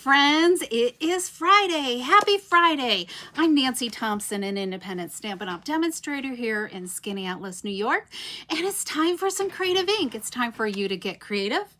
friends. It is Friday. Happy Friday. I'm Nancy Thompson, an independent Stampin' Up! Demonstrator here in Skinny Atlas, New York. And it's time for some creative ink. It's time for you to get creative,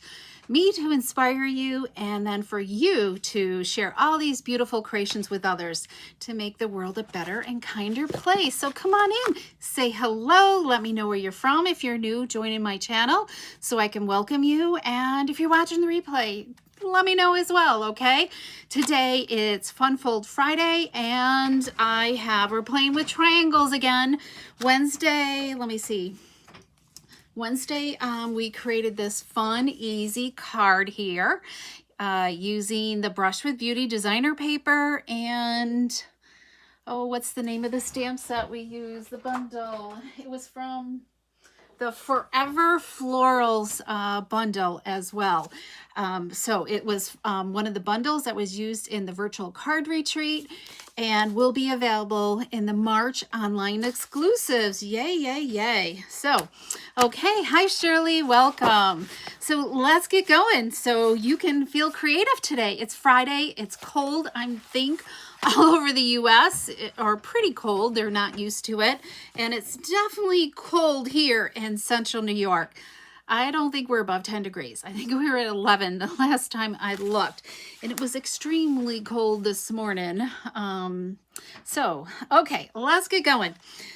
me to inspire you, and then for you to share all these beautiful creations with others to make the world a better and kinder place. So come on in, say hello, let me know where you're from. If you're new, joining my channel so I can welcome you. And if you're watching the replay, let me know as well, okay? Today it's Fun Fold Friday, and we're playing with triangles again. Wednesday, let me see. Wednesday, we created this fun, easy card here using the Brush with Beauty designer paper and, oh, what's the name of the stamp set we used? The bundle. It was from the Forever Florals bundle as well. So it was one of the bundles that was used in the virtual card retreat and will be available in the March online exclusives. Yay, yay, yay. So, okay. Hi, Shirley. Welcome. So let's get going so you can feel creative today. It's Friday. It's cold, I think, all over the U.S. Or pretty cold. They're not used to it. And it's definitely cold here in central New York. I don't think we're above 10 degrees. I think we were at 11 the last time I looked. And it was extremely cold this morning. Okay, let's get going.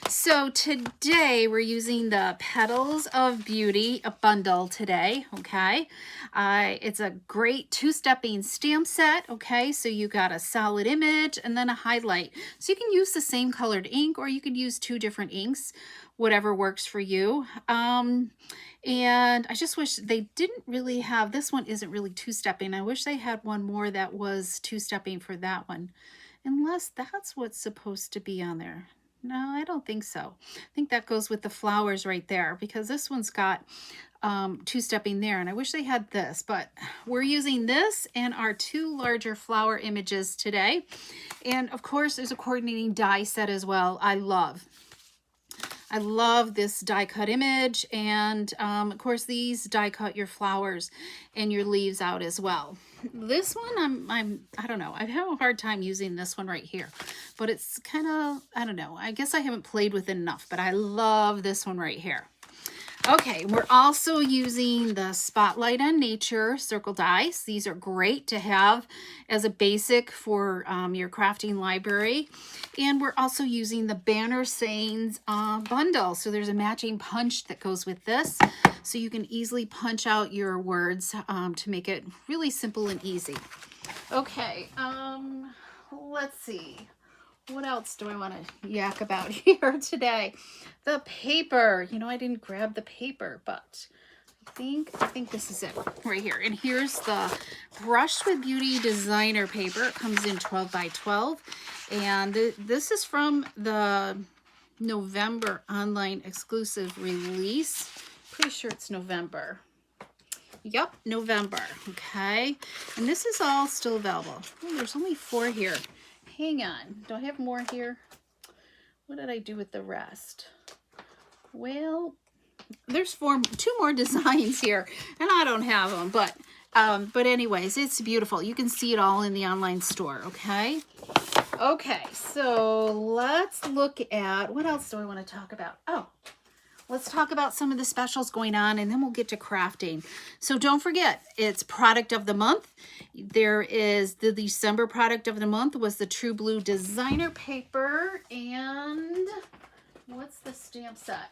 So today we're using the Petals of Beauty bundle today, okay? It's a great two-stepping stamp set, okay? So you got a solid image and then a highlight. So you can use the same colored ink or you could use two different inks, whatever works for you. And I just wish they didn't really have, this one isn't really two-stepping. I wish they had one more that was two-stepping for that one. Unless that's what's supposed to be on there. No, I don't think so. I think that goes with the flowers right there because this one's got two-stepping there. And I wish they had this, but we're using this and our two larger flower images today. And of course, there's a coordinating die set as well. I love this die cut image, and of course these die cut your flowers and your leaves out as well. This one I don't know, I have a hard time using this one right here, but it's kind of, I don't know, I guess I haven't played with it enough, but I love this one right here. Okay, we're also using the Spotlight on Nature circle dies. These are great to have as a basic for your crafting library. And we're also using the Banner Sayings bundle. So there's a matching punch that goes with this. So you can easily punch out your words to make it really simple and easy. Okay, let's see. What else do I want to yak about here today? The paper. You know, I didn't grab the paper, but I think this is it right here. And here's the Brush with Beauty designer paper. It comes in 12 by 12. And this is from the November online exclusive release. Pretty sure it's November. Yep, November. Okay. And this is all still available. Oh, there's only 4 here. Hang on. Do I have more here? What did I do with the rest? Well, there's 2 more designs here, and I don't have them, but anyways, it's beautiful. You can see it all in the online store, okay? Okay, so let's look at, what else do I want to talk about? Oh, let's talk about some of the specials going on, and then we'll get to crafting. So don't forget, it's product of the month. There is the December product of the month was the True Blue designer paper. And what's the stamp set?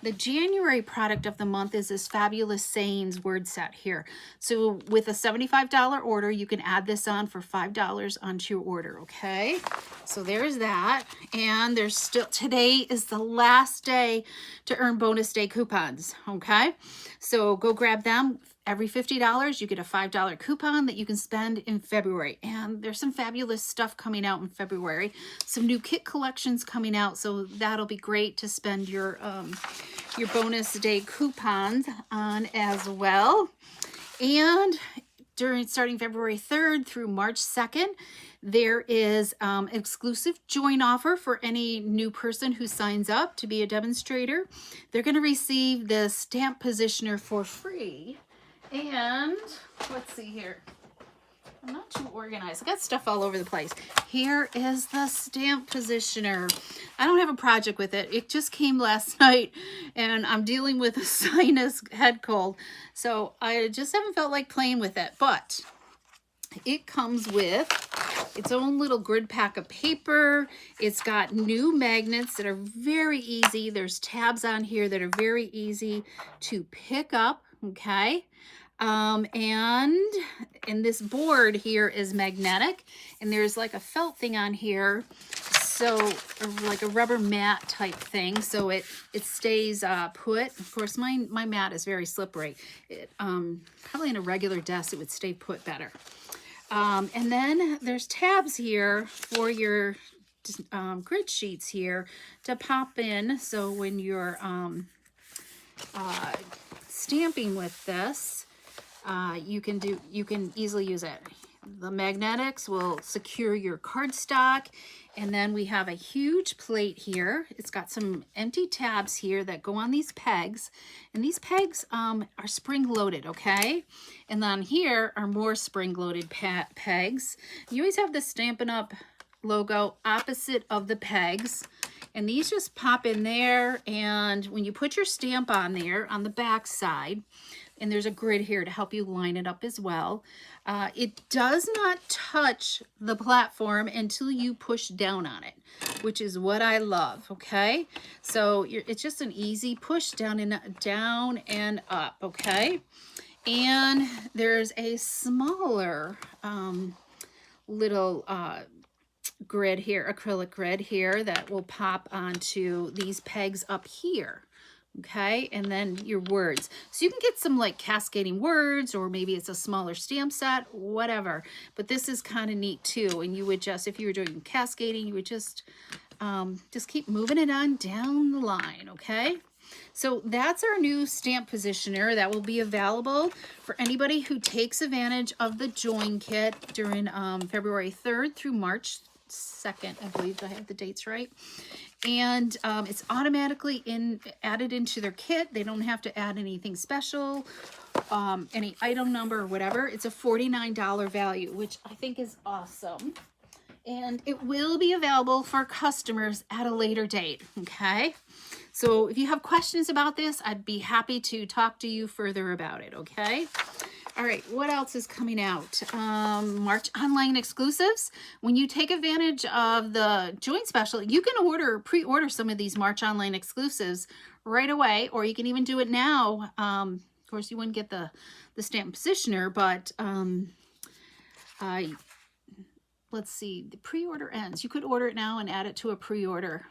The January product of the month is this fabulous Sayings word set here. So with a $75 order, you can add this on for $5 onto your order, okay? So there's that. And there's still, today is the last day to earn bonus day coupons, okay? So go grab them. Every $50, you get a $5 coupon that you can spend in February. And there's some fabulous stuff coming out in February. Some new kit collections coming out, so that'll be great to spend your bonus day coupons on as well. And starting February 3rd through March 2nd, there is exclusive join offer for any new person who signs up to be a demonstrator. They're going to receive the stamp positioner for free. And let's see here. I'm not too organized. I got stuff all over the place. Here is the stamp positioner. I don't have a project with it. It just came last night and I'm dealing with a sinus head cold. So I just haven't felt like playing with it, but it comes with its own little grid pack of paper. It's got new magnets that are very easy. There's tabs on here that are very easy to pick up, okay? And this board here is magnetic, and there's like a felt thing on here, so like a rubber mat type thing, so it stays put. Of course, my mat is very slippery. It probably in a regular desk it would stay put better. And then there's tabs here for your grid sheets here to pop in, so when you're stamping with this, you can easily use it. The magnetics will secure your cardstock, and then we have a huge plate here. It's got some empty tabs here that go on these pegs, and these pegs are spring loaded, okay? And then here are more spring loaded pegs. You always have the Stampin' Up! Logo opposite of the pegs, and these just pop in there, and when you put your stamp on there on the back side, and there's a grid here to help you line it up as well. It does not touch the platform until you push down on it, which is what I love, okay? So it's just an easy push down and up, okay? And there's a smaller little grid here, acrylic grid here, that will pop onto these pegs up here. Okay, and then your words. So you can get some like cascading words, or maybe it's a smaller stamp set, whatever. But this is kind of neat too. And you would just, if you were doing cascading, you would just keep moving it on down the line, okay? So that's our new stamp positioner that will be available for anybody who takes advantage of the Join Kit during February 3rd through March 2nd. I believe I have the dates right. And it's automatically added into their kit. They don't have to add anything special, any item number or whatever. It's a $49 value, which I think is awesome. And it will be available for customers at a later date, okay? So if you have questions about this, I'd be happy to talk to you further about it, okay? All right, what else is coming out? March online exclusives. When you take advantage of the Join Special, you can pre-order some of these March online exclusives right away, or you can even do it now. Of course, you wouldn't get the stamp positioner, but let's see, the pre-order ends. You could order it now and add it to a pre-order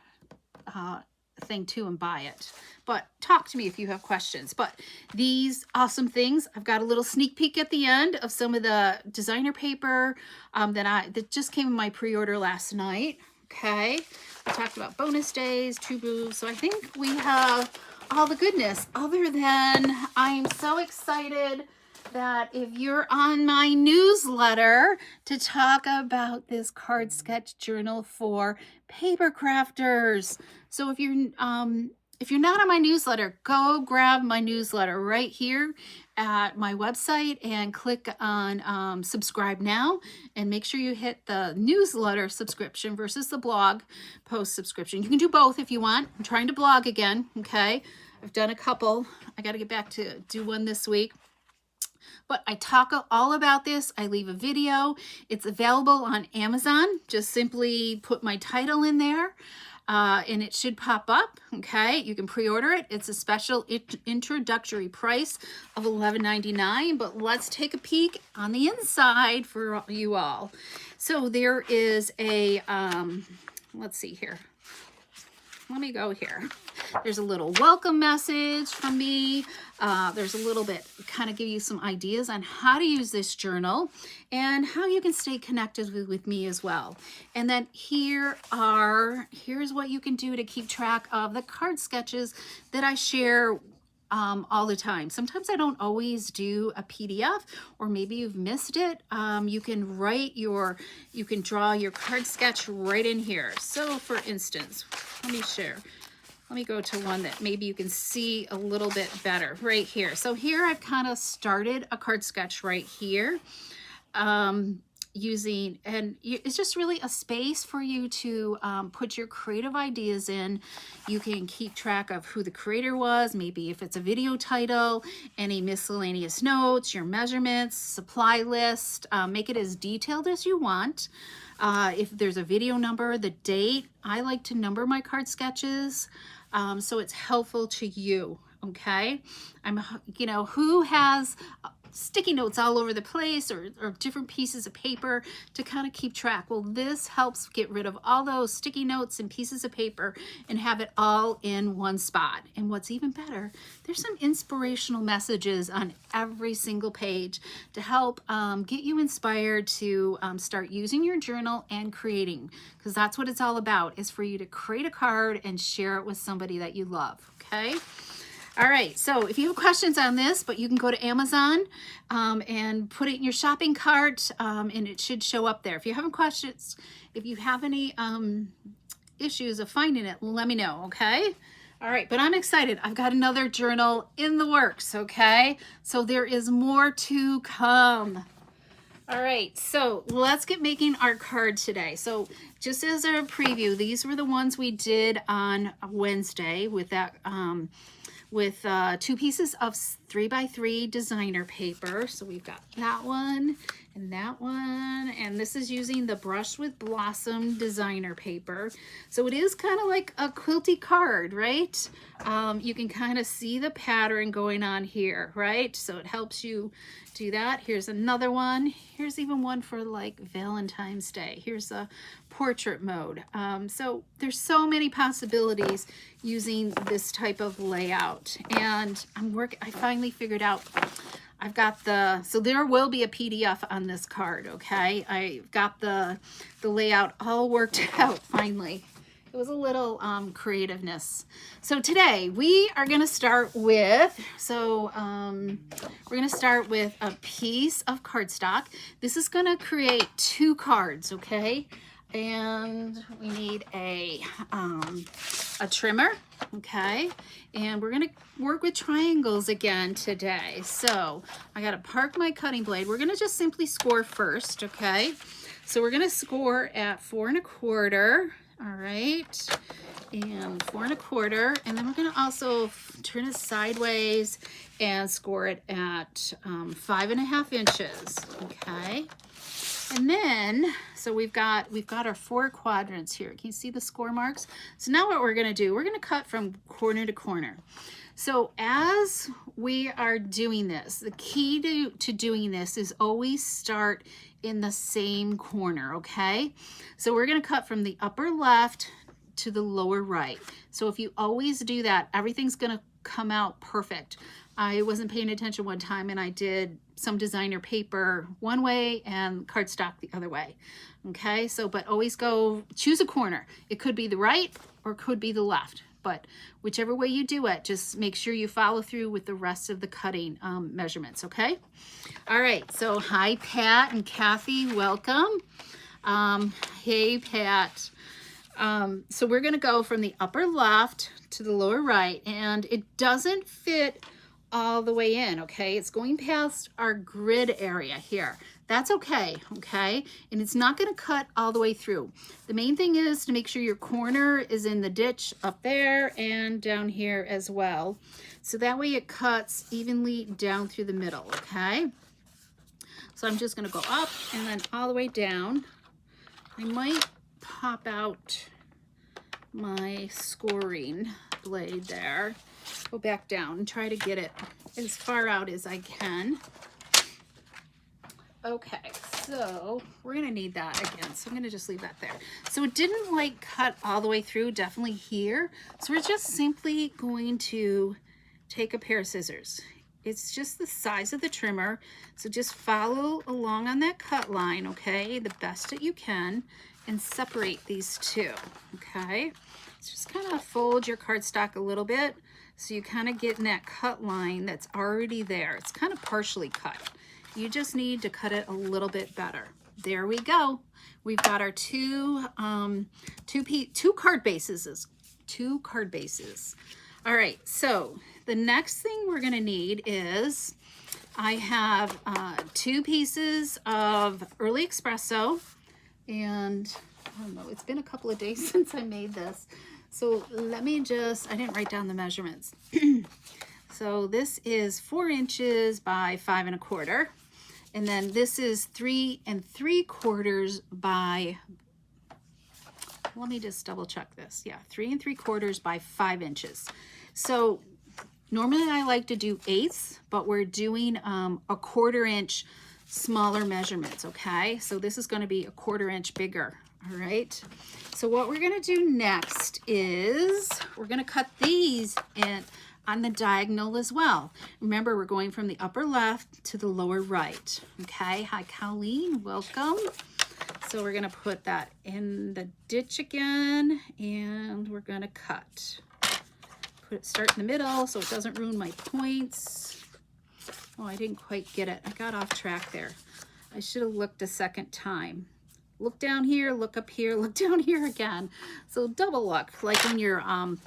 thing too and buy it. But talk to me if you have questions. But these awesome things, I've got a little sneak peek at the end of some of the designer paper that just came in my pre-order last night. Okay, I talked about bonus days, Tubu, so I think we have all the goodness, other than I'm so excited that if you're on my newsletter to talk about this card sketch journal for paper crafters. So if you're not on my newsletter, go grab my newsletter right here at my website and click on subscribe now, and make sure you hit the newsletter subscription versus the blog post subscription. You can do both if you want. I'm trying to blog again, okay? I've done a couple. I got to get back to do one this week. But I talk all about this. I leave a video. It's available on Amazon. Just simply put my title in there and it should pop up. Okay, you can pre-order it. It's a special introductory price of $11.99. But let's take a peek on the inside for you all. So there is a, let's see here. Let me go here. There's a little welcome message from me. There's a little bit, kind of give you some ideas on how to use this journal and how you can stay connected with me as well. And then here's what you can do to keep track of the card sketches that I share all the time. Sometimes I don't always do a PDF, or maybe you've missed it. You can draw your card sketch right in here. So for instance, let me share. Let me go to one that maybe you can see a little bit better right here. So here I've kind of started a card sketch right here. using, and it's just really a space for you to put your creative ideas in. You can keep track of who the creator was, maybe if it's a video title, any miscellaneous notes, your measurements, supply list, make it as detailed as you want. If there's a video number, the date, I like to number my card sketches, so it's helpful to you. Okay, who has sticky notes all over the place, or different pieces of paper to kind of keep track? Well, this helps get rid of all those sticky notes and pieces of paper and have it all in one spot. And what's even better, there's some inspirational messages on every single page to help get you inspired to start using your journal and creating, because that's what it's all about, is for you to create a card and share it with somebody that you love. Okay. All right, so if you have questions on this, but you can go to Amazon and put it in your shopping cart, and it should show up there. If you have questions, if you have any issues of finding it, let me know, okay? All right, but I'm excited. I've got another journal in the works, okay? So there is more to come. All right, so let's get making our card today. So just as a preview, these were the ones we did on Wednesday with that with 2 pieces of 3x3 designer paper. So we've got that one and that one, and this is using the Brush with Blossom designer paper. So it is kind of like a quilty card, right? You can kind of see the pattern going on here, right? So it helps you do that. Here's another one. Here's even one for like Valentine's Day. Here's a portrait mode. So there's so many possibilities using this type of layout, and I finally figured out I've got so there will be a PDF on this card, okay? I've got the layout all worked out finally. It was a little creativeness. So today we are going to start with, we're going to start with a piece of cardstock. This is going to create 2 cards, okay? And we need a trimmer, okay? And we're gonna work with triangles again today. So I gotta park my cutting blade. We're gonna just simply score first, okay? So we're gonna score at 4 1/4, all right? And 4 1/4, and then we're gonna also turn it sideways and score it at 5 1/2 inches, okay? And then, so we've got our 4 quadrants here. Can you see the score marks? So now what we're gonna do, we're gonna cut from corner to corner. So as we are doing this, the key to doing this is always start in the same corner, okay? So we're gonna cut from the upper left to the lower right. So if you always do that, everything's gonna come out perfect. I wasn't paying attention one time and I did some designer paper one way and cardstock the other way. Okay, so but always choose a corner. It could be the right or could be the left, but whichever way you do it, just make sure you follow through with the rest of the cutting measurements, okay? All right, so hi Pat and Kathy, welcome. Hey Pat. So we're gonna go from the upper left to the lower right, and it doesn't fit all the way in, okay? It's going past our grid area here. That's okay, okay? And it's not gonna cut all the way through. The main thing is to make sure your corner is in the ditch up there and down here as well. So that way it cuts evenly down through the middle, okay? So I'm just gonna go up and then all the way down. I might pop out my scoring blade there. Go back down and try to get it as far out as I can. Okay, so we're gonna need that again. So I'm gonna just leave that there. So it didn't like cut all the way through, definitely here. So we're just simply going to take a pair of scissors. It's just the size of the trimmer. So just follow along on that cut line, okay, the best that you can, and separate these 2, okay? So just kind of fold your cardstock a little bit so you kind of get in that cut line that's already there. It's kind of partially cut. You just need to cut it a little bit better. There we go. We've got our two card bases. 2 card bases. All right, so the next thing we're gonna need is I have 2 pieces of early espresso, and I don't know, it's been a couple of days since I made this. So let me just, I didn't write down the measurements. So this is 4 inches by 5 1/4. And then this is 3 3/4 by, let me just double check this. Yeah, 3 3/4 by 5 inches. So normally I like to do 1/8, but we're doing a 1/4 inch smaller measurements, okay? So this is going to be a 1/4 inch bigger, all right? So what we're going to do next is we're going to cut these in on the diagonal as well. Remember, we're going from the upper left to the lower right, okay? Hi, Colleen, welcome. So we're going to put that in the ditch again, and we're going to cut. Start in the middle so it doesn't ruin my points. Oh, I didn't quite get it. I got off track there. I should have looked a second time. Look down here, look up here, look down here again. So double look, like when you're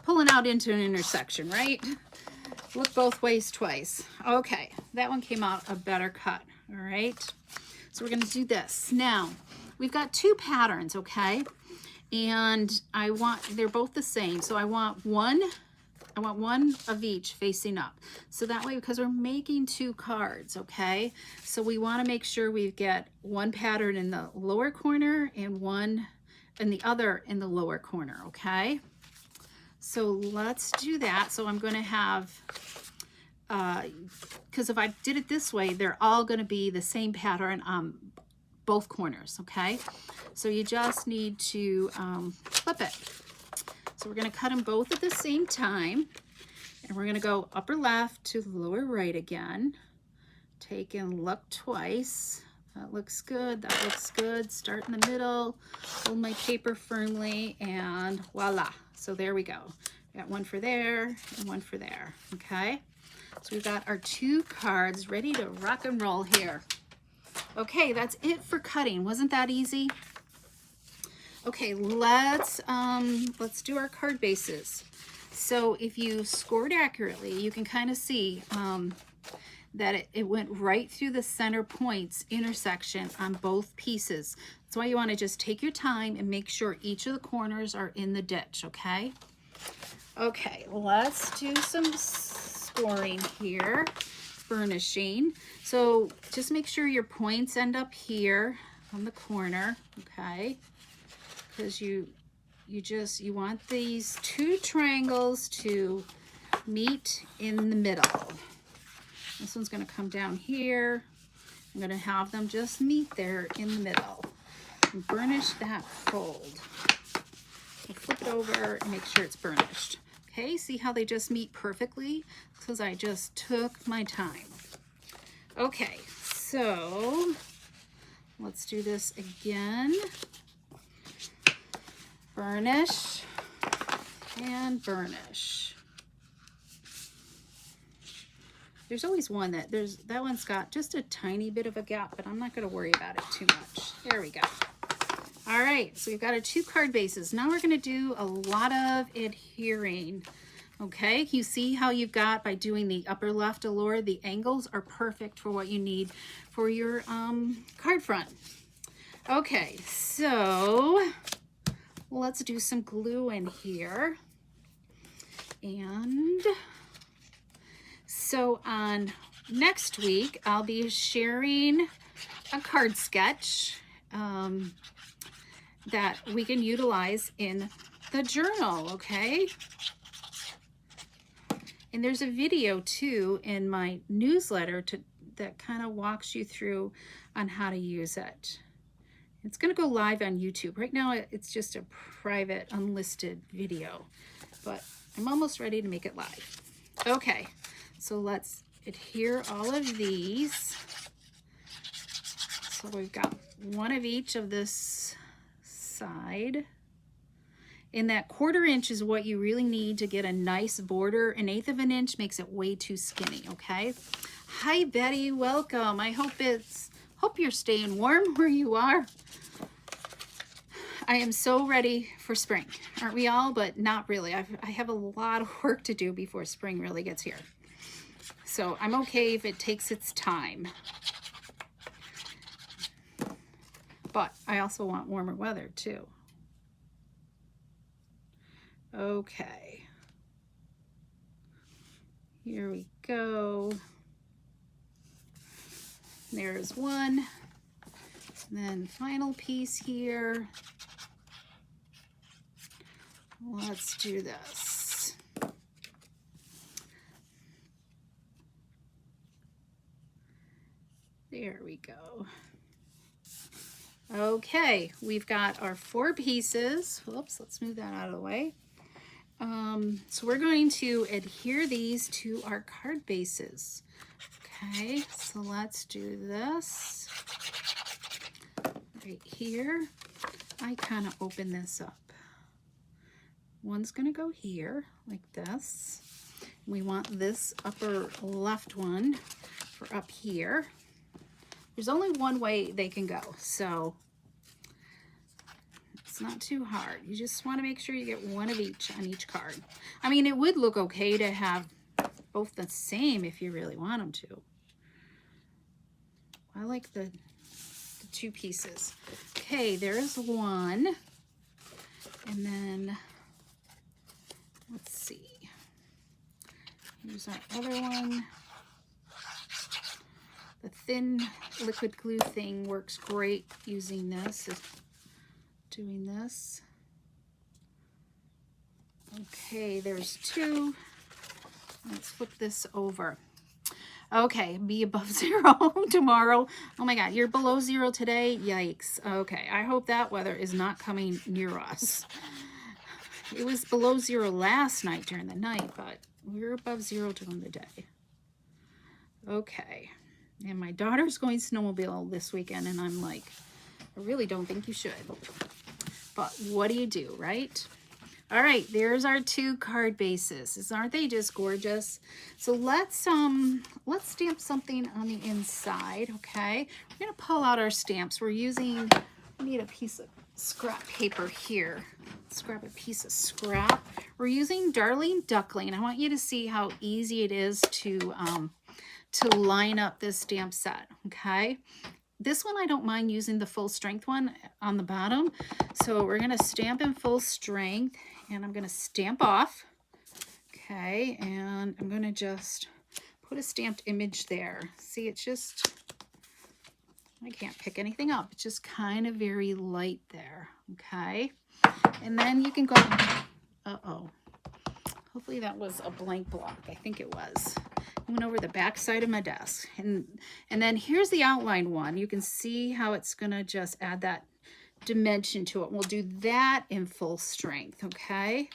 pulling out into an intersection, right? Look both ways twice. Okay, that one came out a better cut, all right? So we're gonna do this. Now, we've got 2 patterns, okay? And they're both the same. So I want one of each facing up. So that way, because we're making 2 cards, okay? So we want to make sure we get one pattern in the lower corner and one and the other in the lower corner, okay? So let's do that. So I'm going to have, because if I did it this way, they're all going to be the same pattern on both corners, okay? So you just need to flip it. So we're going to cut them both at the same time, and we're going to go upper left to lower right again. Take and look twice. That looks good. That looks good. Start in the middle. Hold my paper firmly, and voila. So there we go. We got one for there and one for there. Okay. So we've got our 2 cards ready to rock and roll here. Okay, that's it for cutting. Wasn't that easy? Okay, let's do our card bases. So if you scored accurately, you can kind of see that it went right through the center points intersection on both pieces. That's why you want to just take your time and make sure each of the corners are in the ditch, okay? Okay, let's do some scoring here, burnishing. So just make sure your points end up here on the corner, okay? Because you want these 2 triangles to meet in the middle. This one's going to come down here. I'm going to have them just meet there in the middle. And burnish that fold. So flip it over and make sure it's burnished. Okay, see how they just meet perfectly? Because I just took my time. Okay, so let's do this again. Burnish and burnish. There's always one that one's got just a tiny bit of a gap, but I'm not going to worry about it too much. There we go. All right, so we've got our 2 card bases. Now we're going to do a lot of adhering. Okay, you see how you've got by doing the upper left to lower, the angles are perfect for what you need for your card front. Okay, so let's do some glue in here. And so on next week, I'll be sharing a card sketch that we can utilize in the journal, okay? And there's a video too in my newsletter that kind of walks you through on how to use it. It's going to go live on YouTube. Right now it's just a private unlisted video, but I'm almost ready to make it live. Okay, so let's adhere all of these. So we've got one of each of this side. And that 1/4 inch is what you really need to get a nice border. 1/8 of an inch makes it way too skinny, okay? Hi Betty, welcome. I hope you're staying warm where you are. I am so ready for spring. Aren't we all? But not really. I have a lot of work to do before spring really gets here. So I'm okay if it takes its time. But I also want warmer weather too. Okay. Here we go. There's one. And then final piece here. Let's do this. There we go. Okay, we've got our 4 pieces. Whoops, let's move that out of the way. So we're going to adhere these to our card bases. Okay, so let's do this right here. I kind of open this up. One's going to go here like this. We want this upper left one for up here. There's only one way they can go, so it's not too hard. You just want to make sure you get one of each on each card. I mean, it would look okay to have both the same if you really want them to. I like the 2 pieces. Okay, there's one. And then, let's see. Here's our other one. The thin liquid glue thing works great using this, doing this. Okay, there's 2. Let's flip this over. Okay, be above 0 tomorrow. Oh my God, you're below 0 today? Yikes. Okay, I hope that weather is not coming near us. It was below 0 last night during the night, but we're above 0 during the day. Okay. And my daughter's going snowmobile this weekend, and I'm like, I really don't think you should. But what do you do, right? All right, there's our 2 card bases. Aren't they just gorgeous? So let's stamp something on the inside, okay? We're gonna pull out our stamps. We need a piece of scrap paper here. Let's grab a piece of scrap. We're using Darling Duckling. I want you to see how easy it is to line up this stamp set, okay? This one I don't mind using the full strength one on the bottom. So we're gonna stamp in full strength, and I'm gonna stamp off, okay? And I'm gonna just put a stamped image there. See, it's just, I can't pick anything up. It's just kind of very light there, okay? And then you can go, uh-oh. Hopefully that was a blank block. I think it was. Went over the back side of my desk. And then here's the outline one. You can see how it's gonna just add that dimension to it. We'll do that in full strength, okay?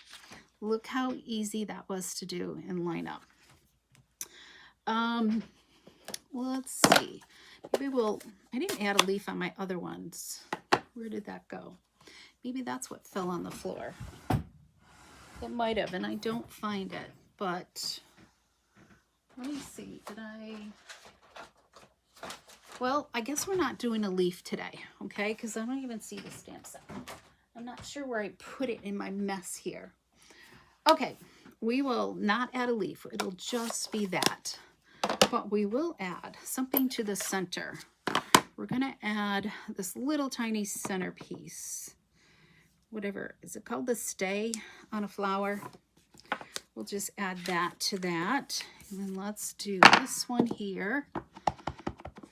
Look how easy that was to do and line up. Let's see. Maybe I didn't add a leaf on my other ones. Where did that go? Maybe that's what fell on the floor. It might have, and I don't find it, but let me see, well, I guess we're not doing a leaf today, okay? Because I don't even see the stamp set. I'm not sure where I put it in my mess here. Okay, we will not add a leaf. It'll just be that. But we will add something to the center. We're gonna add this little tiny centerpiece. Whatever, is it called the stay on a flower? We'll just add that to that. And then let's do this one here.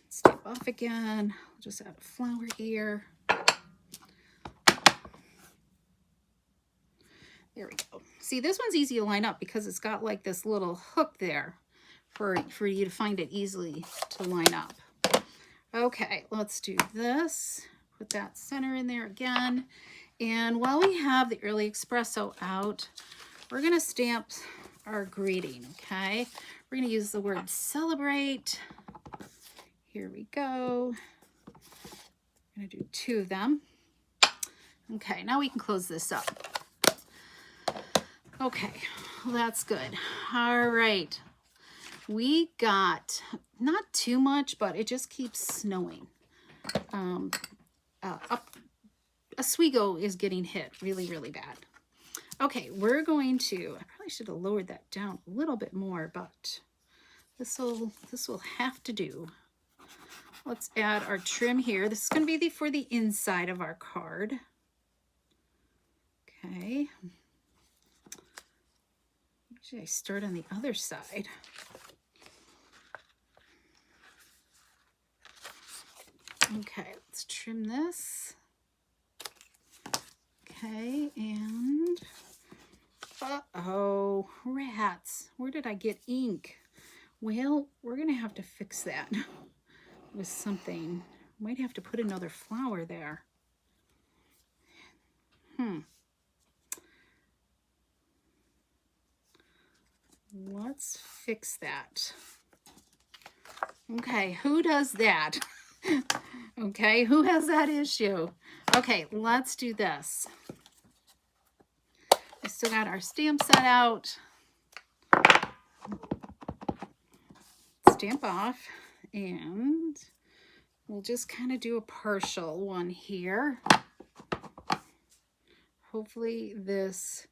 Step off again. We'll just add a flower here. There we go. See, this one's easy to line up because it's got like this little hook there for you to find it easily to line up. Okay, let's do this. Put that center in there again. And while we have the early espresso out, we're gonna stamp our greeting, okay? We're gonna use the word celebrate. Here we go. I'm gonna do 2 of them. Okay, now we can close this up. Okay, well, that's good. All right, we got not too much, but it just keeps snowing. Oswego is getting hit really, really bad. Okay, we're going to, I probably should have lowered that down a little bit more, but This will have to do. Let's add our trim here. This is going to be for the inside of our card. Okay. Usually I start on the other side. Okay, let's trim this. Okay, and uh-oh, rats. Where did I get ink? Well, we're gonna have to fix that with something. Might have to put another flower there. Let's fix that. Okay, who does that? Okay, who has that issue? Okay, let's do this. We still got our stamp set out. Stamp off, and we'll just kind of do a partial one here. Hopefully this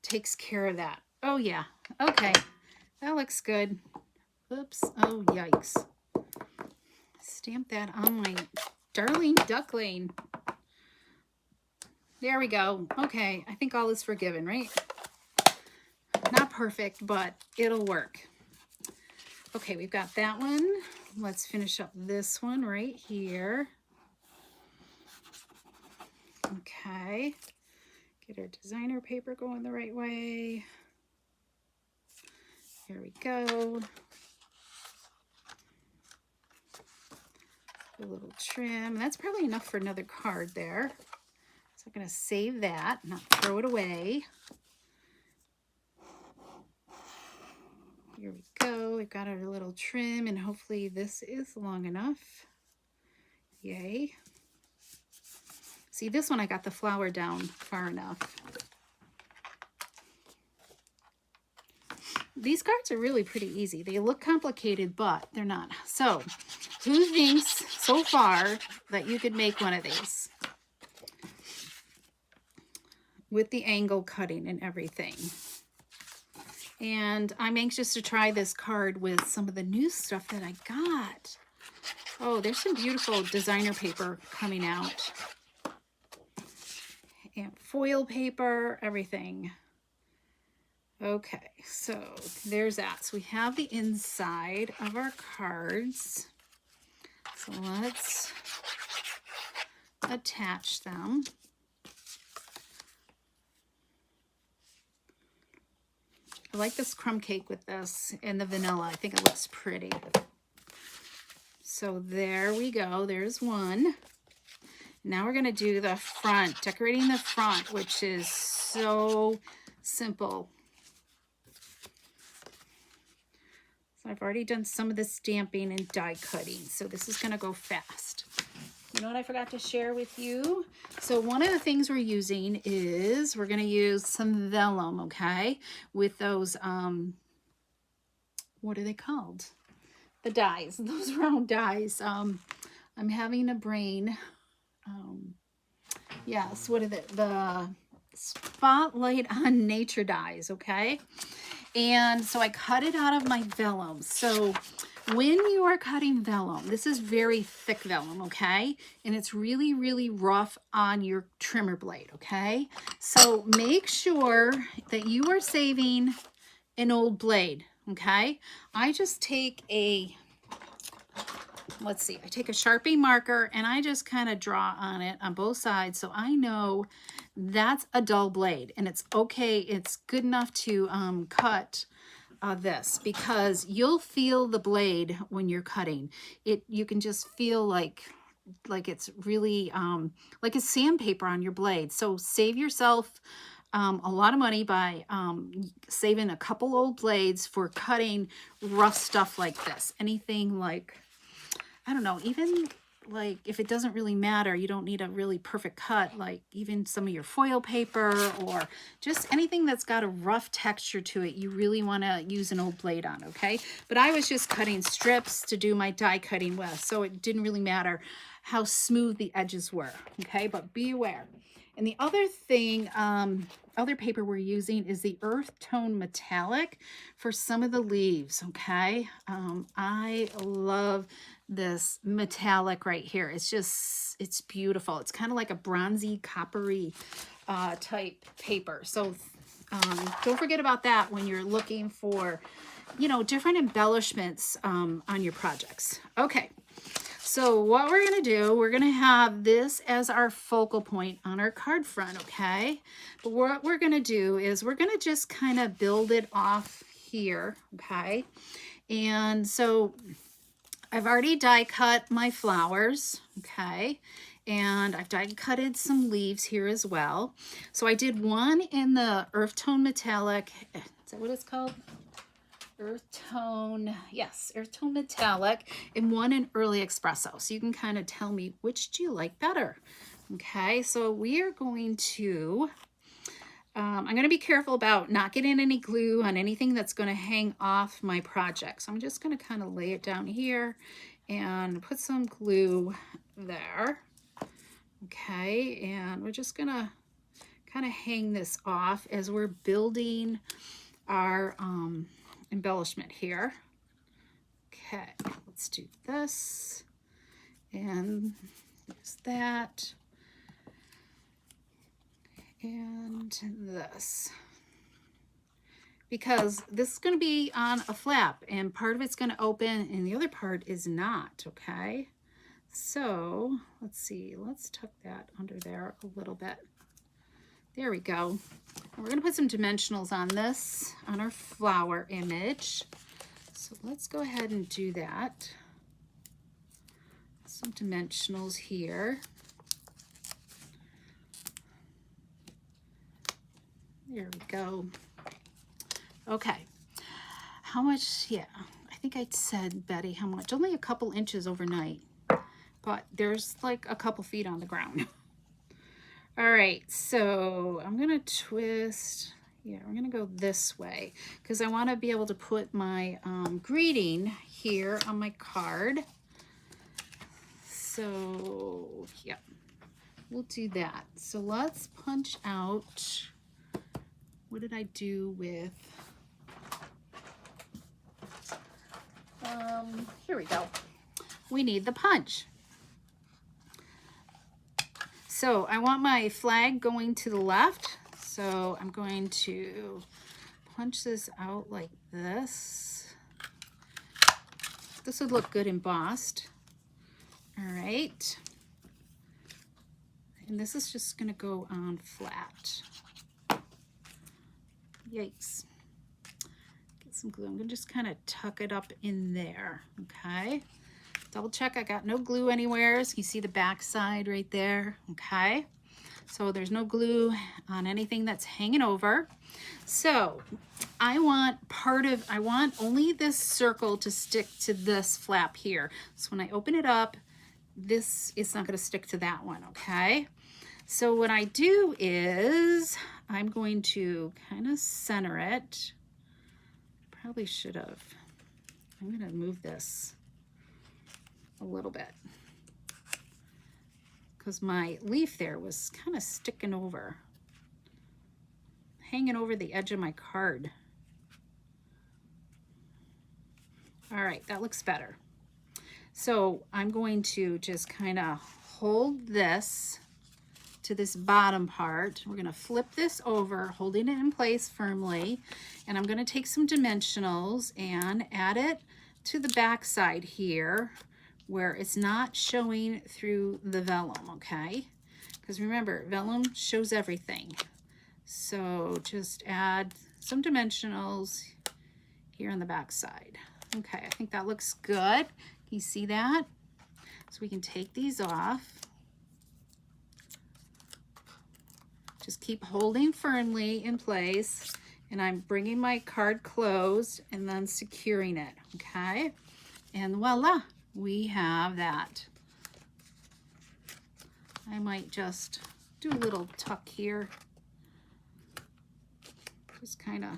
takes care of that. Oh yeah, okay, that looks good. Oops, oh yikes. Stamp that on my darling duckling. There we go. Okay, I think all is forgiven, right? Not perfect, but it'll work. Okay, we've got that one. Let's finish up this one right here. Okay, get our designer paper going the right way. Here we go. A little trim. That's probably enough for another card there. So I'm going to save that, not throw it away. Here we go. We've got our little trim, and hopefully this is long enough. Yay. See, this one I got the flower down far enough. These cards are really pretty easy. They look complicated, but they're not. So, who thinks so far that you could make one of these with the angle cutting and everything? And I'm anxious to try this card with some of the new stuff that I got. Oh, there's some beautiful designer paper coming out. And foil paper, everything. Okay, so there's that. So we have the inside of our cards. So let's attach them. I like this crumb cake with this and the vanilla. I think it looks pretty. So there we go. There's one. Now we're going to do the front, decorating the front, which is so simple. So I've already done some of the stamping and die cutting, so this is going to go fast. You know what I forgot to share with you? So one of the things we're using is we're going to use some vellum, okay, with those, what are they called? The dies, those round dies. I'm having a brain. Yes, what are the Spotlight on Nature dies, okay? And so I cut it out of my vellum. So when you are cutting vellum, this is very thick vellum, okay? And it's really, really rough on your trimmer blade, okay? So make sure that you are saving an old blade, okay? I just take a, let's see, I take a Sharpie marker and I just kind of draw on it on both sides so I know that's a dull blade, and it's okay, it's good enough to cut this, because you'll feel the blade when you're cutting it. You can just feel like it's really like it's sandpaper on your blade. So save yourself a lot of money by saving a couple old blades for cutting rough stuff like this. Anything like, I don't know, even like if it doesn't really matter, you don't need a really perfect cut, like even some of your foil paper or just anything that's got a rough texture to it, you really want to use an old blade on, okay? But I was just cutting strips to do my die cutting with, so it didn't really matter how smooth the edges were, okay? But be aware. And the other thing other paper we're using is the Earth Tone Metallic for some of the leaves, okay? I love this metallic right here. It's beautiful. It's kind of like a bronzy, coppery type paper. So don't forget about that when you're looking for, you know, different embellishments on your projects. Okay. So what we're going to do, we're going to have this as our focal point on our card front, okay? But what we're going to do is we're going to just kind of build it off here, okay? And so I've already die cut my flowers, okay? And I've die cutted some leaves here as well. So I did one in the Earth Tone Metallic. Is that what it's called? Earth Tone, yes, Earth Tone Metallic, and one in Early Espresso. So you can kind of tell me which do you like better. Okay, so we are going to, I'm going to be careful about not getting any glue on anything that's going to hang off my project. So I'm just going to kind of lay it down here and put some glue there. Okay, and we're just going to kind of hang this off as we're building our embellishment here. Okay, let's do this and there's that and this, because this is going to be on a flap and part of it's going to open and the other part is not. Okay, so let's see, let's tuck that under there a little bit. There we go. We're going to put some dimensionals on this, on our flower image. So let's go ahead and do that. Some dimensionals here. There we go. Okay. How much? Yeah, I think I said, Betty, how much? Only a couple inches overnight, but there's like a couple feet on the ground. All right, so I'm gonna twist, yeah, we're gonna go this way because I wanna be able to put my greeting here on my card. So, yeah, we'll do that. So let's punch out, what did I do with, here we go. We need the punch. So I want my flag going to the left. So I'm going to punch this out like this. This would look good embossed. All right. And this is just going to go on flat. Yikes. Get some glue. I'm going to just kind of tuck it up in there. Okay. Double check I got no glue anywhere. So you see the back side right there. Okay. So there's no glue on anything that's hanging over. So I want only this circle to stick to this flap here. So when I open it up, this is not going to stick to that one. Okay. So what I do is I'm going to kind of center it. Probably should have. I'm going to move this a little bit because my leaf there was kind of sticking over, hanging over the edge of my card. All right, that looks better. So I'm going to just kind of hold this to this bottom part. We're going to flip this over, holding it in place firmly, and I'm going to take some dimensionals and add it to the back side here where it's not showing through the vellum, okay? Because remember, vellum shows everything. So just add some dimensionals here on the back side. Okay, I think that looks good. Can you see that? So we can take these off. Just keep holding firmly in place, and I'm bringing my card closed and then securing it, okay? And voila, we have that. I might just do a little tuck here. Just kind of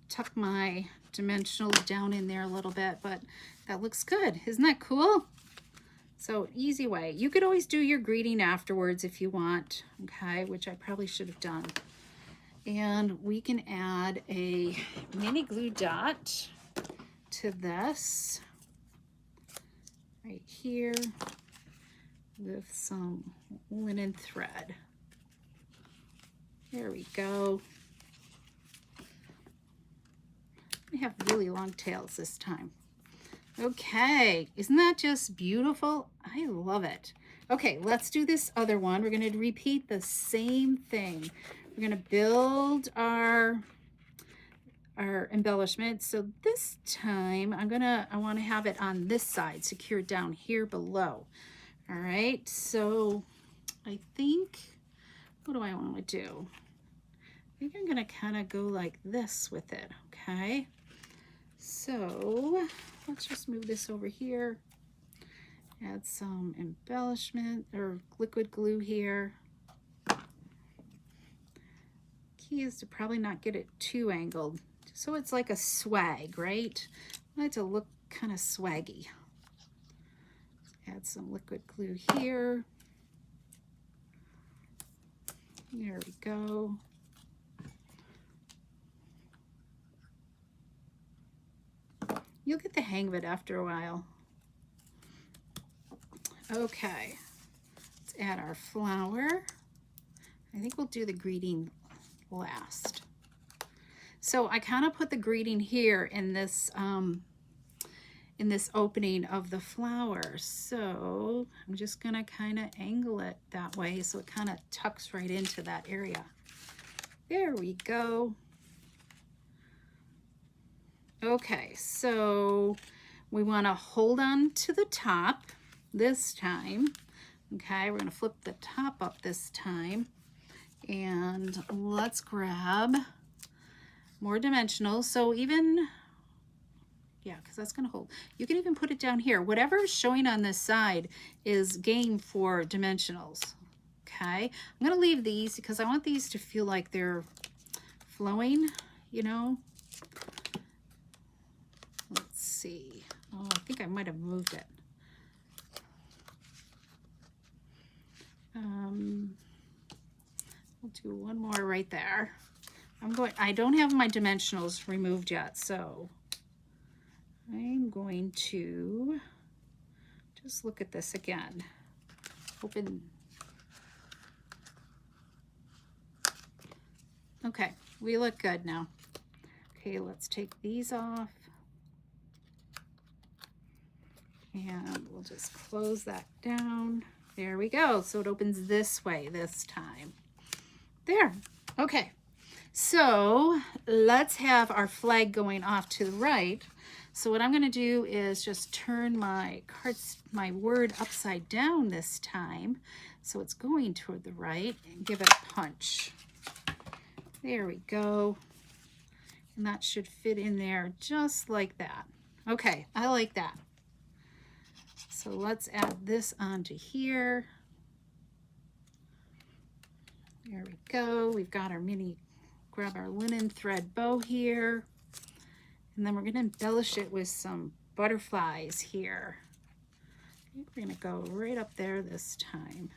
tuck my dimensionals down in there a little bit, but that looks good. Isn't that cool? So easy way. You could always do your greeting afterwards if you want, okay, which I probably should have done. And we can add a mini glue dot to this right here with some linen thread. There we go. We have really long tails this time. Okay, isn't that just beautiful? I love it. Okay, let's do this other one. We're going to repeat the same thing. We're going to build our embellishment. So this time I want to have it on this side, secured down here below. All right, so I think, what do I want to do? I think I'm going to kind of go like this with it, okay? So let's just move this over here. Add some embellishment or liquid glue here. Key is to probably not get it too angled. So it's like a swag, right? I like to look kind of swaggy. Add some liquid glue here. There we go. You'll get the hang of it after a while. Okay, let's add our flower. I think we'll do the greeting last. So I kind of put the greeting here in this opening of the flower. So I'm just gonna kind of angle it that way so it kind of tucks right into that area. There we go. Okay, so we want to hold on to the top this time. Okay, we're going to flip the top up this time. And let's grab more dimensionals. So even, yeah, because that's going to hold. You can even put it down here. Whatever is showing on this side is game for dimensionals. Okay, I'm going to leave these because I want these to feel like they're flowing, you know. Let's see. Oh, I think I might have moved it. We'll do one more right there. I don't have my dimensionals removed yet, so I'm going to just look at this again. Open. Okay, we look good now. Okay, let's take these off. And we'll just close that down. There we go. So it opens this way this time. There. Okay. So let's have our flag going off to the right. So what I'm going to do is just turn my word upside down this time. So it's going toward the right, and give it a punch. There we go. And that should fit in there just like that. Okay, I like that. So let's add this onto here. There we go. We've got our grab our linen thread bow here. And then we're going to embellish it with some butterflies here. I think we're going to go right up there this time.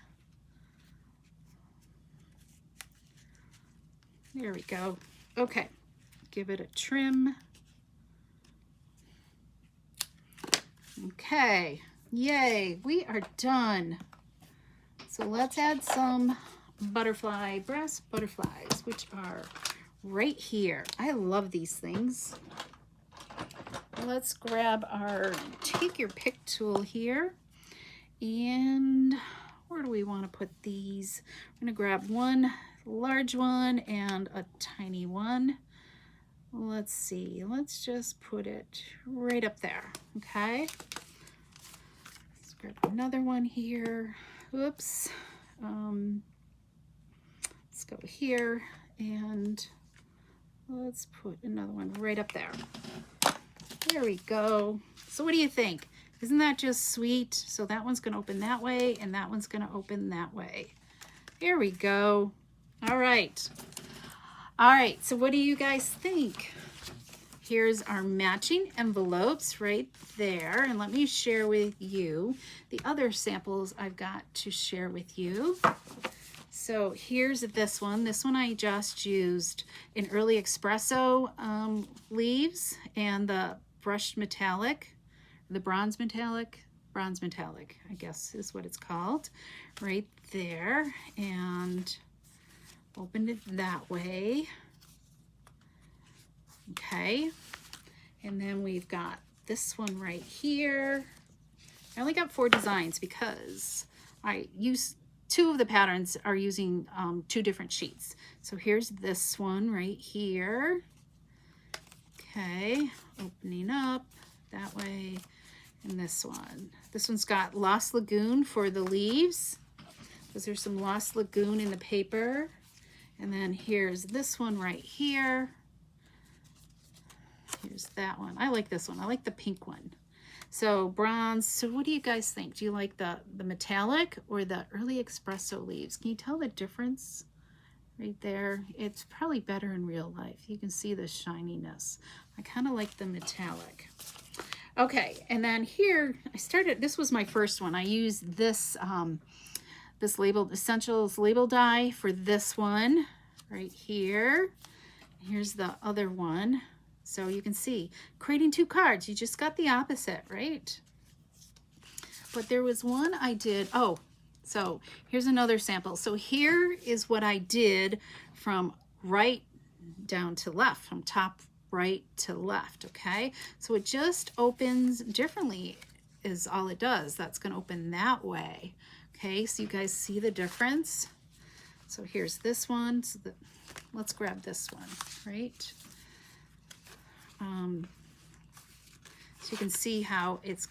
There we go. Okay, give it a trim. Okay. Yay, we are done. So let's add some brass butterflies, which are right here. I love these things. Let's grab take your pick tool here. And where do we want to put these? I'm going to grab one large one and a tiny one. Let's see, let's just put it right up there, okay? Grab another one here. Oops. Let's go here and let's put another one right up there. There we go. So what do you think? Isn't that just sweet? So that one's going to open that way and that one's going to open that way. There we go. All right. All right. So what do you guys think? Here's our matching envelopes right there. And let me share with you the other samples I've got to share with you. So here's this one. This one I just used an early espresso leaves and the brushed metallic, the bronze metallic, I guess is what it's called, right there. And opened it that way. Okay. And then we've got this one right here. I only got 4 designs because I use 2 of the patterns are using 2 different sheets. So here's this one right here. Okay, opening up that way. And this one. This one's got Lost Lagoon for the leaves. There's some Lost Lagoon in the paper. And then here's this one right here. Here's that one. I like this one. I like the pink one. So bronze. So what do you guys think? Do you like the metallic or the early espresso leaves? Can you tell the difference right there? It's probably better in real life. You can see the shininess. I kind of like the metallic. Okay, and then here I started, this was my first one. I used this this labeled Essentials label die for this one right here. Here's the other one. So you can see, creating 2 cards, you just got the opposite, right? But there was one I did, oh, so here's another sample. So here is what I did from right down to left, from top right to left, okay? So it just opens differently is all it does. That's gonna open that way, okay? So you guys see the difference? So here's this one. So let's grab this one, right? So you can see how it's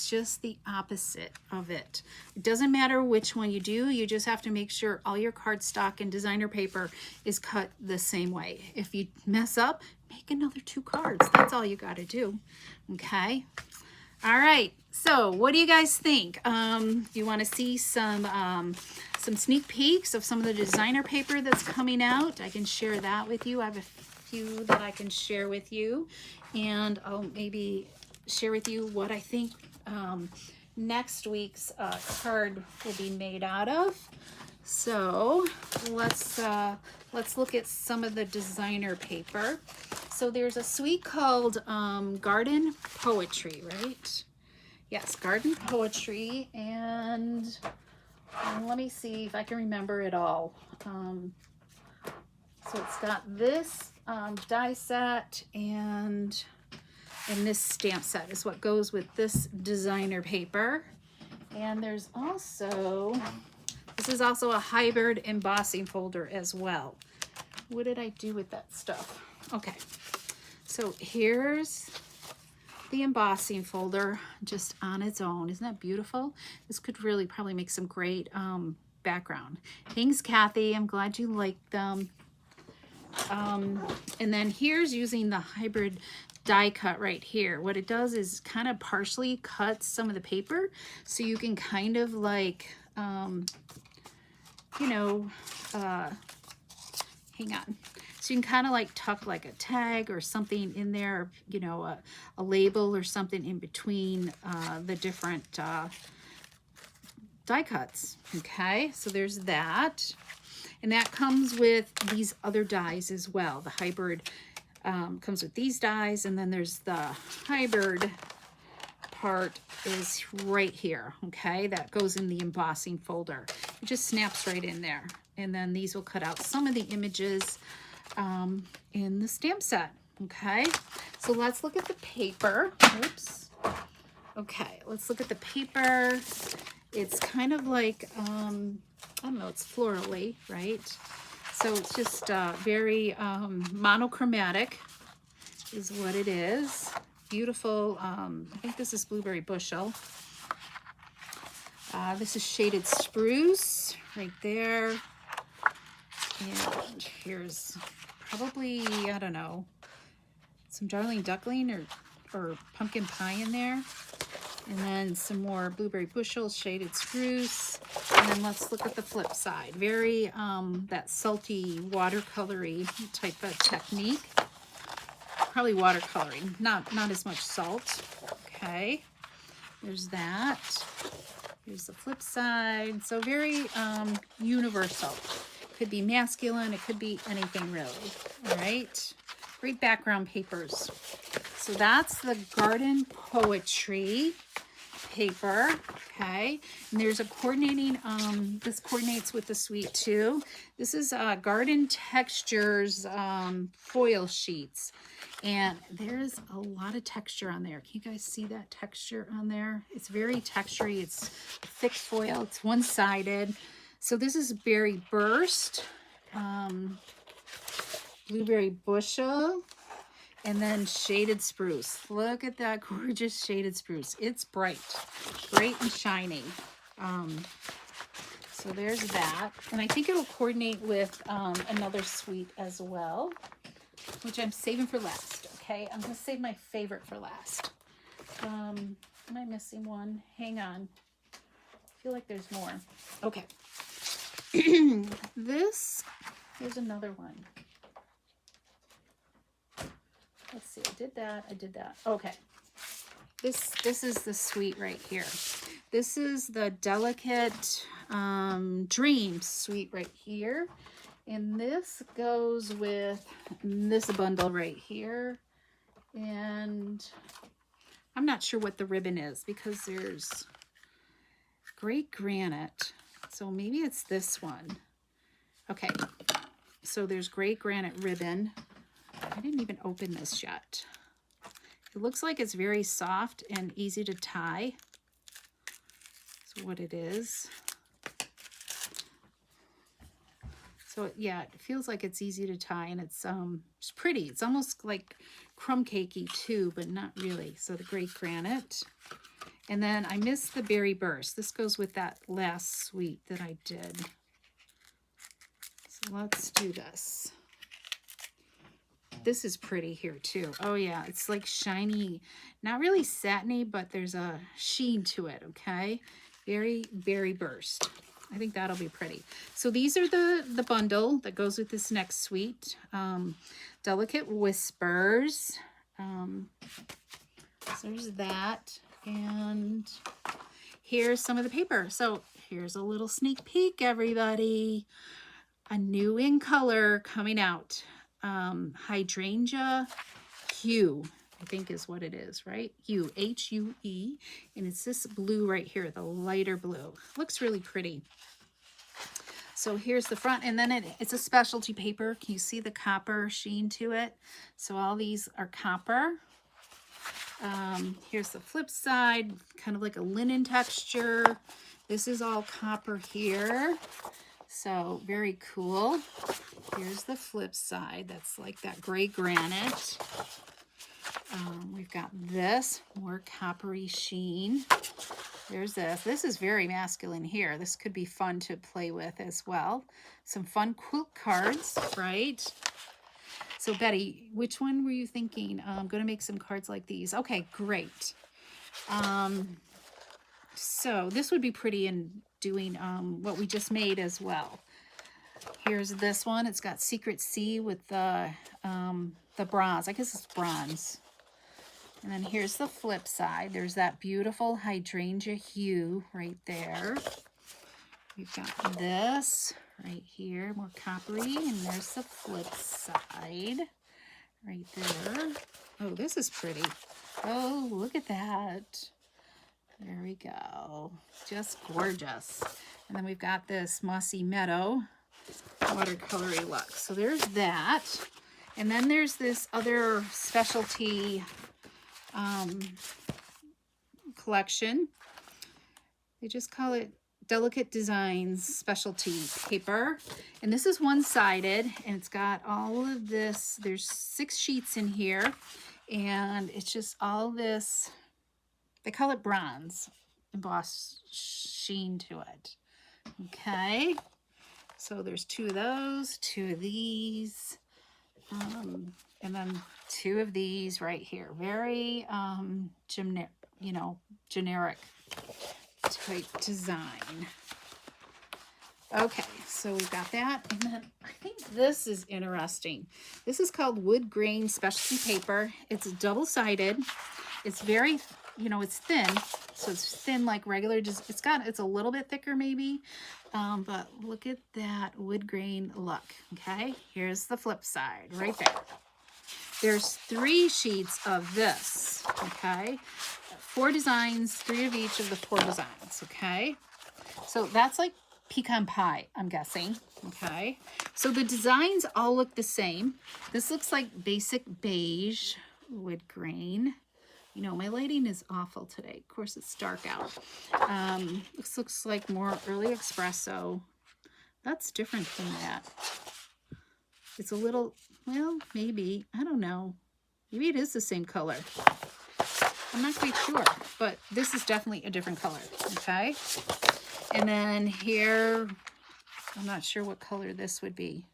just the opposite of it. It doesn't matter which one you do, you just have to make sure all your cardstock and designer paper is cut the same way. If you mess up, make another 2 cards. That's all you got to do, okay? All right, so what do you guys think? You want to see some sneak peeks of some of the designer paper that's coming out? I can share that with you. I have a few that I can share with you, and I'll maybe share with you what I think next week's card will be made out of. So let's look at some of the designer paper. So there's a suite called Garden Poetry, right? Yes, Garden Poetry, and let me see if I can remember it all. So it's got this die set and this stamp set is what goes with this designer paper. And there's also, this is also a hybrid embossing folder as well. What did I do with that stuff? Okay, so here's the embossing folder just on its own. Isn't that beautiful? This could really probably make some great background. Thanks, Kathy. I'm glad you liked them. And then here's using the hybrid die cut right here. What it does is kind of partially cuts some of the paper so you can kind of like, you know, hang on. So you can kind of like tuck like a tag or something in there, you know, a label or something in between the different die cuts. Okay, so there's that. And that comes with these other dies as well. The hybrid comes with these dies, and then there's the hybrid part is right here, okay? That goes in the embossing folder. It just snaps right in there. And then these will cut out some of the images in the stamp set, okay? So let's look at the paper. Oops. Okay, let's look at the paper. It's kind of like, I don't know, it's florally, right? So it's just very monochromatic is what it is. Beautiful, I think this is Blueberry Bushel. This is Shaded Spruce right there. And here's probably, I don't know, some Darling Duckling or Pumpkin Pie in there. And then some more Blueberry Bushel, Shaded Spruce. And then let's look at the flip side. Very, that salty, watercolory type of technique. Probably watercoloring, not as much salt. Okay, there's that. Here's the flip side. So very universal. Could be masculine. It could be anything really. All right. Great background papers. So that's the Garden Poetry paper. Okay. And there's a coordinating, this coordinates with the suite too. This is Garden Textures foil sheets. And there's a lot of texture on there. Can you guys see that texture on there? It's very textury. It's thick foil. It's one-sided. So this is Berry Burst, Blueberry Bushel, and then Shaded Spruce. Look at that gorgeous shaded spruce. It's bright and shiny. So there's that. And I think it'll coordinate with another suite as well, which I'm saving for last. Okay, I'm gonna save my favorite for last. Am I missing one? Hang on. I feel like there's more. Okay. Here's another one. Let's see, I did that. Okay. This is the suite right here. This is the Delicate Dreams suite right here. And this goes with this bundle right here. And I'm not sure what the ribbon is because there's Great Granite. So maybe it's this one. Okay. So there's Great Granite ribbon. I didn't even open this yet. It looks like it's very soft and easy to tie. That's what it is. So yeah, it feels like it's easy to tie, and it's pretty. It's almost like crumb cakey too, but not really. So the Great Granite. And then I missed the Berry Burst. This goes with that last suite that I did. So let's do this. This is pretty here too. Oh yeah, it's like shiny, not really satiny, but there's a sheen to it, okay? Berry Burst. I think that'll be pretty. So these are the bundle that goes with this next suite. Delicate Whispers. So there's that. And here's some of the paper. So here's a little sneak peek, everybody. A new in color coming out. Hydrangea Hue, I think is what it is, right? Hue, H-U-E. And it's this blue right here, the lighter blue. Looks really pretty. So here's the front, and then it's a specialty paper. Can you see the copper sheen to it? So all these are copper. Here's the flip side, kind of like a linen texture. This is all copper here. So very cool. Here's the flip side. That's like that gray granite. We've got this, more coppery sheen. There's this. This is very masculine here. This could be fun to play with as well. Some fun quilt cards, right? So Betty, which one were you thinking? I'm going to make some cards like these. Okay, great. So this would be pretty in doing what we just made as well. Here's this one. It's got Secret Sea with the bronze. I guess it's bronze. And then here's the flip side. There's that beautiful hydrangea hue right there. We've got this right here, more coppery, and there's the flip side right there. Oh, this is pretty. Oh, look at that. There we go. Just gorgeous. And then we've got this Mossy Meadow watercolory look. So there's that. And then there's this other specialty collection. They just call it Delicate Designs Specialty Paper. And this is one-sided, and it's got all of this. There's 6 sheets in here, and it's just all this, they call it bronze, embossed sheen to it. Okay, so there's 2 of those, 2 of these, and then 2 of these right here. Very generic type design. Okay, so we've got that. And then I think this is interesting. This is called Wood Grain Specialty Paper. It's double-sided. It's very you know, it's thin. So it's thin like regular, just it's a little bit thicker maybe. But look at that wood grain look. Okay, here's the flip side right there. There's 3 sheets of this, okay? 4 designs, 3 of each of the 4 designs, okay? So that's like pecan pie, I'm guessing, okay? So the designs all look the same. This looks like basic beige wood grain. You know, my lighting is awful today. Of course, it's dark out. This looks like more early espresso. That's different from that. It's a little, well, maybe, I don't know. Maybe it is the same color. I'm not quite sure, but this is definitely a different color, okay? And then here, I'm not sure what color this would be.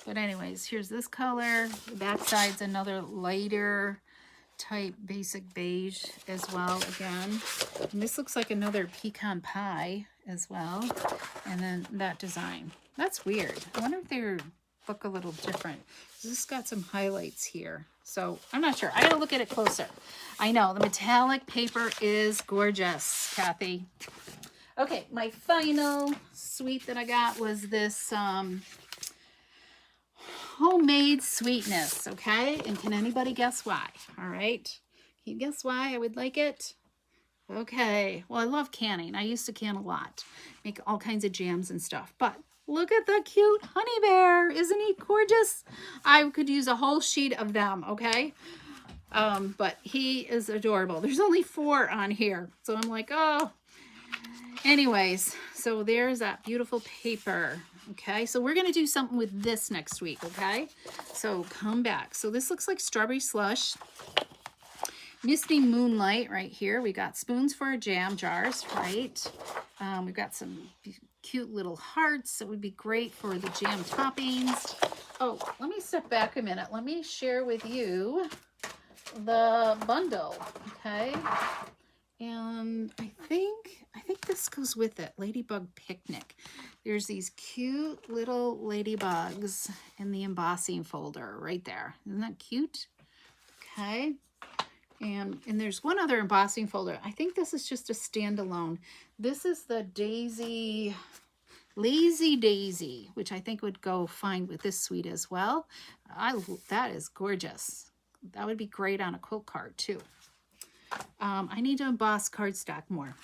But anyways, here's this color. The back side's another lighter type basic beige as well again. And this looks like another pecan pie as well. And then that design. That's weird. I wonder if they look a little different. This has got some highlights here. So I'm not sure. I gotta look at it closer. I know the metallic paper is gorgeous, Kathy. Okay, my final sweet that I got was this homemade sweetness, okay? And can anybody guess why? All right. Can you guess why I would like it? Okay. Well, I love canning. I used to can a lot. Make all kinds of jams and stuff. But look at the cute honey bear. Isn't he gorgeous? I could use a whole sheet of them, okay? But he is adorable. There's only 4 on here. So I'm like, oh. Anyways, so there's that beautiful paper. Okay, so we're going to do something with this next week, okay? So come back. So this looks like strawberry slush. Misty Moonlight right here. We got spoons for our jam jars, right? We've got some cute little hearts that would be great for the jam toppings. Oh, let me step back a minute. Let me share with you the bundle, okay? And I think this goes with it. Ladybug Picnic. There's these cute little ladybugs in the embossing folder right there. Isn't that cute? Okay. And there's one other embossing folder. I think this is just a standalone. This is the Daisy, Lazy Daisy, which I think would go fine with this suite as well. That is gorgeous. That would be great on a quilt card too. I need to emboss cardstock more.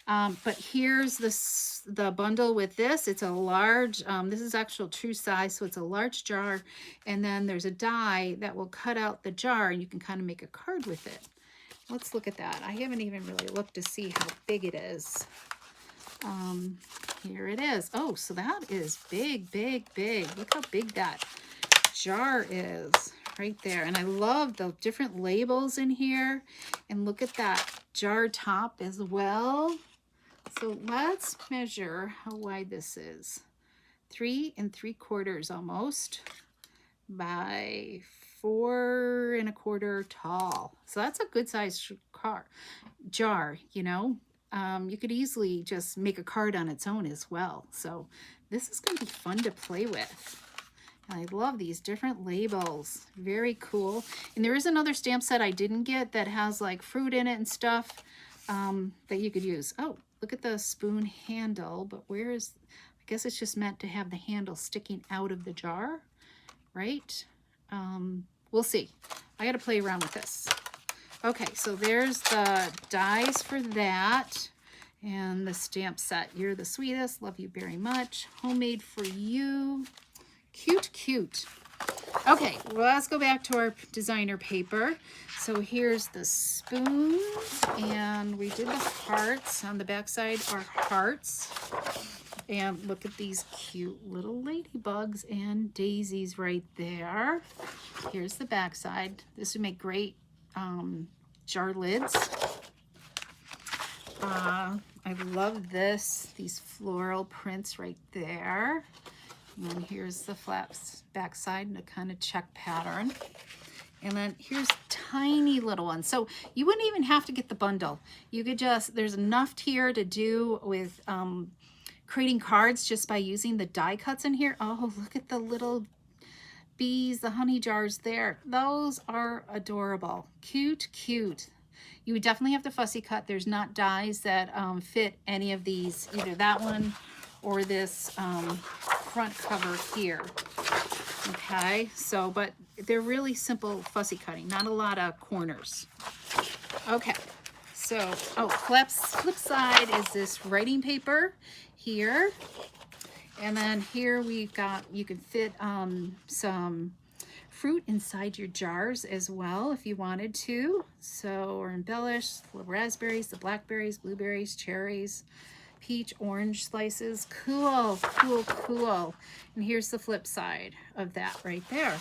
But here's the bundle with this. It's a large, this is actual true size, so it's a large jar. And then there's a die that will cut out the jar and you can kind of make a card with it. Let's look at that. I haven't even really looked to see how big it is. Here it is. Oh, so that is big, big, big. Look how big that jar is. Right there. And I love the different labels in here. And look at that jar top as well. So let's measure how wide this is. 3 3/4 almost by 4 1/4 tall. So that's a good sized jar, you know. You could easily just make a card on its own as well. So this is going to be fun to play with. I love these different labels. Very cool. And there is another stamp set I didn't get that has like fruit in it and stuff that you could use. Oh, look at the spoon handle. But where is, I guess it's just meant to have the handle sticking out of the jar, right? We'll see. I got to play around with this. Okay, so there's the dies for that. And the stamp set. You're the sweetest. Love you very much. Homemade for you. Cute, cute. Okay, well, let's go back to our designer paper. So here's the spoons, and we did the hearts. On the back side are hearts. And look at these cute little ladybugs and daisies right there. Here's the back side. This would make great jar lids. I love this, these floral prints right there. And then here's the flaps backside in a kind of check pattern. And then here's tiny little ones. So you wouldn't even have to get the bundle. You could just, there's enough here to do with creating cards just by using the die cuts in here. Oh, look at the little bees, the honey jars there. Those are adorable. Cute, cute. You would definitely have to fussy cut. There's not dies that fit any of these, either that one or this front cover here. Okay, so, but they're really simple fussy cutting, not a lot of corners. Okay, so, oh, flip side is this writing paper here. And then here we've got, you can fit some fruit inside your jars as well if you wanted to. So, or embellish the raspberries, the blackberries, blueberries, cherries, peach, orange slices. Cool, cool, cool. And here's the flip side of that right there.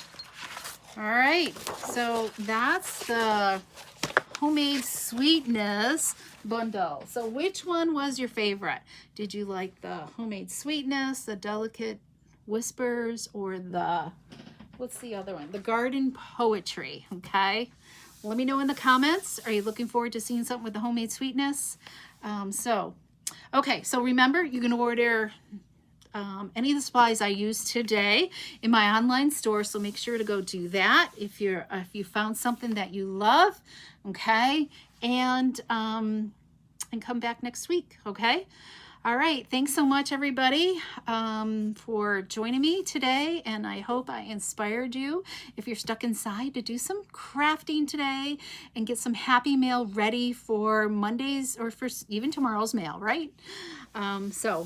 All right, so that's the homemade sweetness bundle. So which one was your favorite? Did you like the homemade sweetness, the delicate whispers, or the, what's the other one? The garden poetry, okay? Let me know in the comments. Are you looking forward to seeing something with the homemade sweetness? Okay, so remember, you can order any of the supplies I used today in my online store, so make sure to go do that if you found something that you love, okay? And come back next week, okay? All right, thanks so much, everybody, for joining me today, and I hope I inspired you, if you're stuck inside, to do some crafting today and get some happy mail ready for Mondays or for even tomorrow's mail, right? So